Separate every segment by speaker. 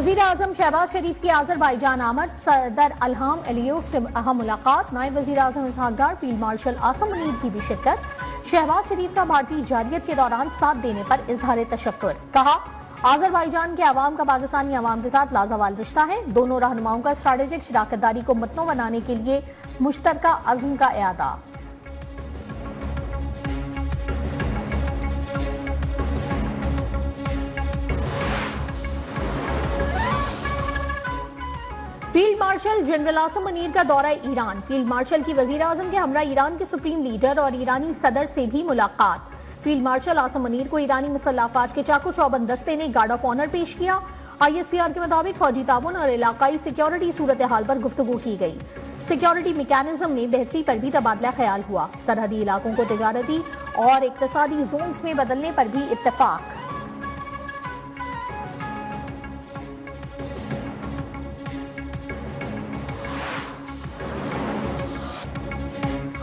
Speaker 1: वजीर आजम शहबाज शरीफ की आजरबाईजान आमद, सदर अल्हाम अलीयव से अहम मुलाकात, नायब वजीर आजम इसहाक डार, फील्ड मार्शल आसम मुनीर की भी शिरकत। शहबाज शरीफ का भारतीय जारियत के दौरान साथ देने पर इजहार तशक्कुर, कहा आजरबाईजान के अवाम का पाकिस्तानी अवाम के साथ लाजवाल रिश्ता है। दोनों रहनुमाओं का स्ट्रैटेजिक शराकतदारी को मतनों बनाने के लिए मुश्तरका अज़्म का इरादा। Field marshal general Asim Munir का दौरा ईरान, फील्ड मार्शल की वजीर आजम के हमरा ईरान के सुप्रीम लीडर और ईरानी सदर से भी मुलाकात। फील्ड मार्शल आसम मुनीर को ईरानी मुसल्लह अफवाज के चाकू चौबंद दस्ते ने गार्ड ऑफ ऑनर पेश किया। ISPR के मुताबिक फौजी ताउन और इलाकाई सिक्योरिटी सूरत हाल पर गुफ्तगू की गई। सिक्योरिटी मैकेनिज्म में बेहतरी पर भी तबादला ख्याल हुआ। सरहदी इलाकों को तिजारती और इक्तसादी जोन्स में बदलने पर भी इत्तेफाक।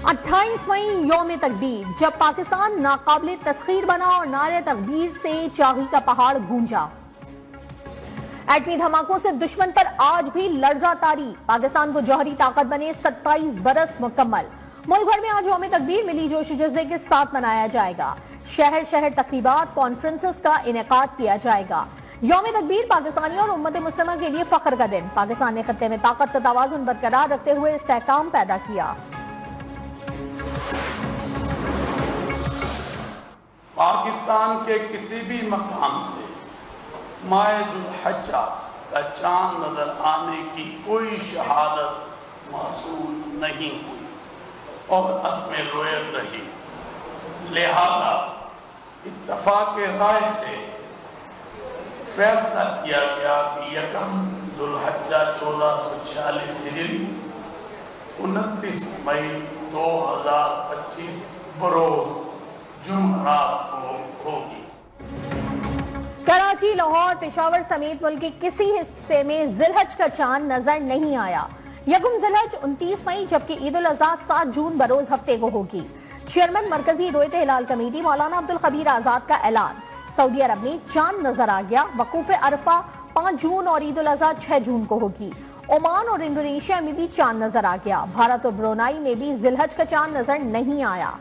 Speaker 1: 28 मई यौम तकबीर, जब पाकिस्तान नाकाबिले तस्खीर बना और नारे तकबीर से चाही का पहाड़ गूंजा। एटमी धमाकों से दुश्मन पर आज भी लर्जा तारी, पाकिस्तान को जौहरी ताकत बने 27 बरस मुकम्मल। मुल्क भर में आज यौम तकबीर मिली जोश जज्बे के साथ मनाया जाएगा। शहर शहर तकरीबात, कॉन्फ्रेंसेस का इनेकाद किया जाएगा। यौम तकबीर पाकिस्तानी और उम्मत मुस्लिमा के लिए फख्र का दिन। पाकिस्तान ने खत्ते में ताकत का तवाज़ुन बरकरार रखते हुए इस्तेहकाम पैदा किया।
Speaker 2: पाकिस्तान के किसी भी मकाम से माह जुल्हज्जा का चांद नजर आने की कोई शहादत महसूल नहीं हुई और अब में रोयत रही। लिहाजा इत्तफाक राय से फैसला किया गया कि 1 जुल्हज्जा 1446 हिजरी 29 मई 2025 बरोज जुमरात को होगी।
Speaker 1: कराची, लाहौर, पेशावर समेत मुल्क के किसी हिस्से में जिलहज का चांद नजर नहीं आया। 1 जिलहज 29 मई जबकि ईद उल अज़हा 7 जून बरोज हफ्ते को होगी। चेयरमैन मरकजी रोयत हिलाल कमेटी मौलाना अब्दुल खबीर आजाद का ऐलान। सऊदी अरब में चांद नजर आ गया। वकूफ अरफा 5 जून और ईद उल अज़हा 6 जून को होगी। ओमान और इंडोनेशिया में भी चांद नजर आ गया। भारत और ब्रुनाई में भी जिलहज का चांद नजर नहीं आया।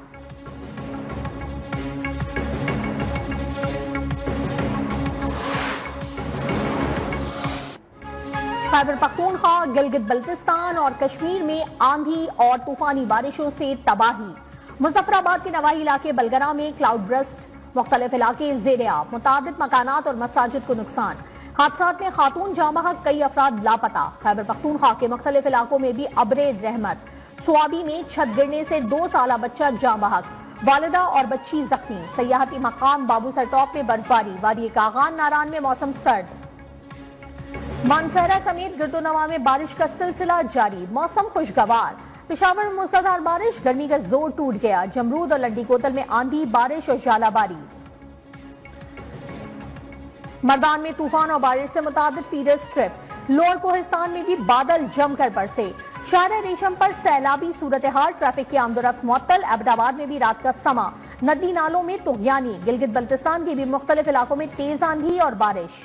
Speaker 1: खैबर पख्तूनख्वा, गिलगित बल्तिस्तान और कश्मीर में आंधी और तूफानी बारिशों से तबाही। मुजफ्फराबाद के नवाही इलाके बलगरा में क्लाउड बर्स्ट, मुख्तलिफ इलाके ज़ेर-ए-आब, मुतादिद मकानात और मसाजिद को नुकसान। हादसात में खातून जाँ बहक, कई अफराद लापता। खैबर पख्तूनख्वा के मुख्तलिफ इलाकों में भी अब्रे रहमत। स्वाबी में छत गिरने से 2 साला बच्चा जाँ बहक, वालिदा और बच्ची जख्मी। सयाहती मकाम बाबूसर टॉप में बर्फबारी। वादी कागान नारान में मौसम सर्द। मानसहरा समेत गिरदोनवा में बारिश का सिलसिला जारी। मौसम खुशगवार। पेशावर में मूसलाधार बारिश, गर्मी का जोर टूट गया। जमरूद और लड्डी कोतल में आंधी, बारिश और जालाबारी। मर्दान में तूफान और बारिश से मुतादिद फीडर स्ट्रिप। लोअर कोहिस्तान में भी बादल जमकर बरसे। शहर रेशम पर सैलाबी सूरत हाल, ट्रैफिक की आमदोरफ्त मुअत्तल। एबटाबाद में भी रात का समा। नदी नालों में तुगयानी। गिलगित बल्तिस्तान के भी मुख्तलिफ इलाकों में तेज आंधी और बारिश।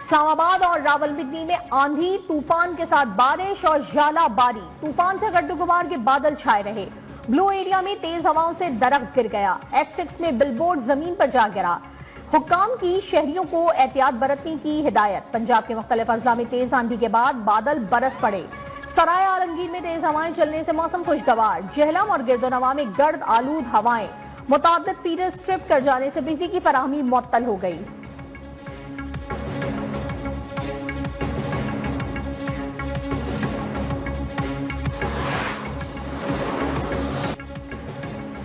Speaker 1: इस्लामाबाद और रावलपिंडी में आंधी तूफान के साथ बारिश और जालाबारी। तूफान से गड्ढे-गुबार के बादल छाए रहे। ब्लू एरिया में तेज हवाओं से दरख्त गिर गया। H6 में बिलबोर्ड जमीन पर जा गिरा। हुक्काम की शहरियों को एहतियात बरतने की हिदायत। पंजाब के मुख्तलिफ अजला में तेज आंधी के बाद बादल बरस पड़े। सराय आलमगीर में तेज हवाएं चलने से मौसम खुशगवार। जहलम और गिरदोनवा में गर्द आलूद हवाएं। मुतादिद फीडर स्ट्रिप कर जाने से बिजली की फराहमी मुअत्तल हो गई।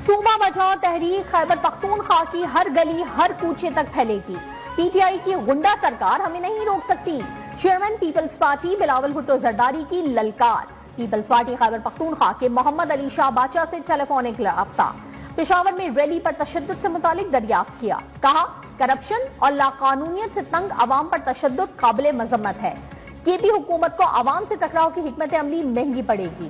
Speaker 1: सूबा बचाओ तहरीक खैबर पख्तूनख्वा की हर गली हर कूचे तक फैलेगी। PTI की गुंडा सरकार हमें नहीं रोक सकती। Chairman peoples party Bilawal Bhutto Zardari की ललकार। पीपल्स पार्टी खैबर पख्तूनख्वा के मोहम्मद अली शाह बाचा से टेलीफोनिक राब्ता। पेशावर में रैली पर तशद्दुद से मुतालिक दरियाफ्त किया। कहा करप्शन और लाकानूनियत से तंग अवाम पर तशद्दुद काबिल मजम्मत है। केपी हुकूमत को आवाम से टकराव की हिकमत अमली महंगी पड़ेगी।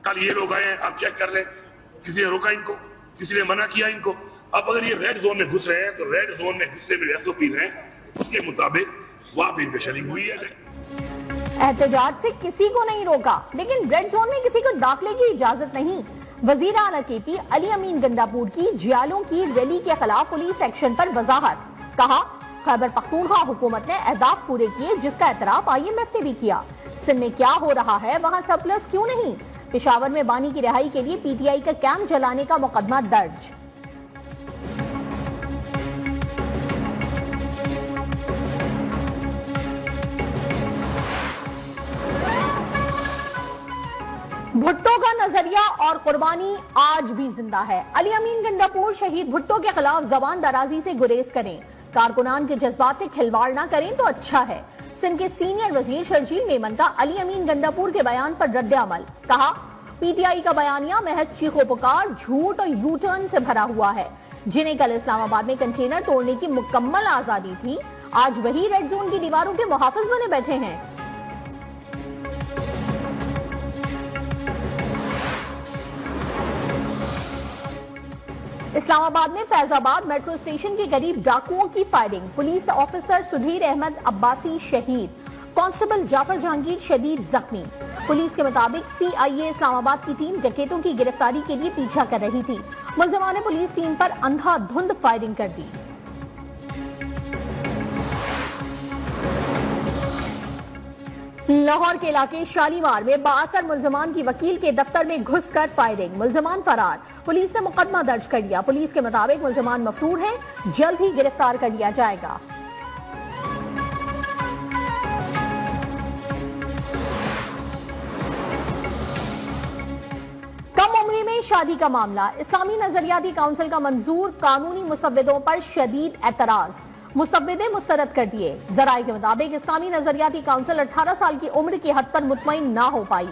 Speaker 3: कल ये लोग आए, आप चेक कर लें, किसी ने रोका इनको, किसी ने मना किया इनको। अब अगर ये रेड जोन में घुस रहे हैं तो रेड जोन में घुसने में एसओपी हैं, उसके मुताबिक वहां पे पेशनिंग हुई है।
Speaker 1: एहतजाज से किसी को नहीं रोका, लेकिन रेड जोन में किसी को दाखिले की इजाजत नहीं। वजीर आला केपी अली अमीन गंडापुर की जियालों की रैली के खिलाफ पुलिस एक्शन पर वजाहत। कहा, खैबर पख्तूनख्वा हुकूमत ने अहदाफ पूरे किए जिसका एतराफ IMF ने भी किया। सिंध में क्या हो रहा है वहां सरप्लस क्यों नहीं? पेशावर में बानी की रिहाई के लिए PTI का कैंप जलाने का मुकदमा दर्ज। भुट्टो का नजरिया और कुर्बानी आज भी जिंदा है। अली अमीन गंडापुर शहीद भुट्टो के खिलाफ जबान दराजी से गुरेज करें, कारकुनान के जज्बात से खिलवाड़ ना करें तो अच्छा है। सिंध के सीनियर वजीर शर्जील मेमन का अली अमीन गंडापुर के बयान पर रद्द अमल। कहा, PTI का बयानिया महज चीखो पुकार, झूठ और यू टर्न से भरा हुआ है। जिन्हें कल इस्लामाबाद में कंटेनर तोड़ने की मुकम्मल आजादी थी, आज वही रेड जोन की दीवारों के मुहाफिज बने बैठे हैं। इस्लामाबाद में फैजाबाद मेट्रो स्टेशन के करीब डाकुओं की firing, police officer Sudhir Ahmed Abbasi शहीद, कांस्टेबल जाफर जहांगीर शदीद जख्मी। पुलिस के मुताबिक CIA इस्लामाबाद की टीम डकैतों की गिरफ्तारी के लिए पीछा कर रही थी। मुलजमान ने पुलिस टीम पर अंधाधुंध फायरिंग कर दी। लाहौर के इलाके शालीमार में बाअसर मुलजमान की वकील के दफ्तर में घुसकर फायरिंग, मुलजमान फरार। पुलिस ने मुकदमा दर्ज कर लिया। पुलिस के मुताबिक मुलजमान मफरूर हैं, जल्द ही गिरफ्तार कर लिया जाएगा। कम उम्र में शादी का मामला, इस्लामी नजरियाती काउंसिल का मंजूर, कानूनी मुसव्विदों पर शदीद एतराज, मुसव्विदे मुस्तरद कर दिए। जराये के मुताबिक इस्लामी नजरियाती काउंसिल 18 साल की उम्र की हद पर मुतमईन ना हो पाई।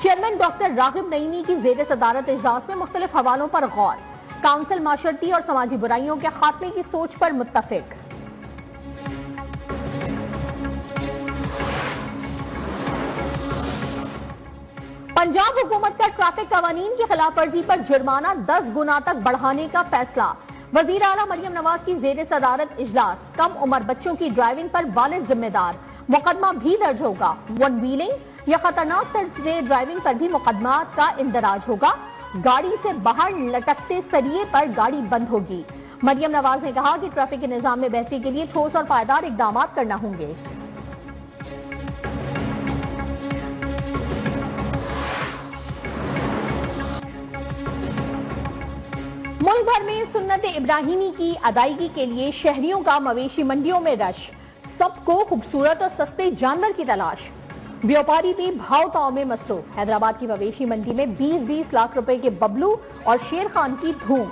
Speaker 1: चेयरमैन डॉक्टर रागिब नईमी की जेर सदारत इजलास में मुख्तलिफ हवालों पर गौर। काउंसिल माशरती और समाजी बुराइयों के खात्मे की सोच पर मुत्तफिक। पंजाब हुकूमत का ट्रैफिक कवानीन की खिलाफ वर्जी पर जुर्माना 10 गुना तक बढ़ाने का फैसला। वजीर आला मरियम नवाज की जेर सदारत इजलास, कम उम्र बच्चों की ड्राइविंग पर वालिद जिम्मेदार, मुकदमा भी दर्ज होगा। वन व्हीलिंग या खतरनाक तर्ज से ड्राइविंग पर भी मुकदमा का इंदराज होगा। गाड़ी से बाहर लटकते सरिये पर गाड़ी बंद होगी। मरियम नवाज ने कहा कि ट्रैफिक के निजाम में बेहतरी के लिए ठोस और पायदार इकदाम करना होंगे। मुल्क भर में सुन्नत इब्राहिमी की अदायगी के लिए शहरियों का मवेशी मंडियों में रश, सबको खूबसूरत और सस्ते जानवर की तलाश। व्यापारी भी भाव ताव में मसरूफ। हैदराबाद की मवेशी मंडी में 20-20 लाख रुपए के बबलू और शेर खान की धूम।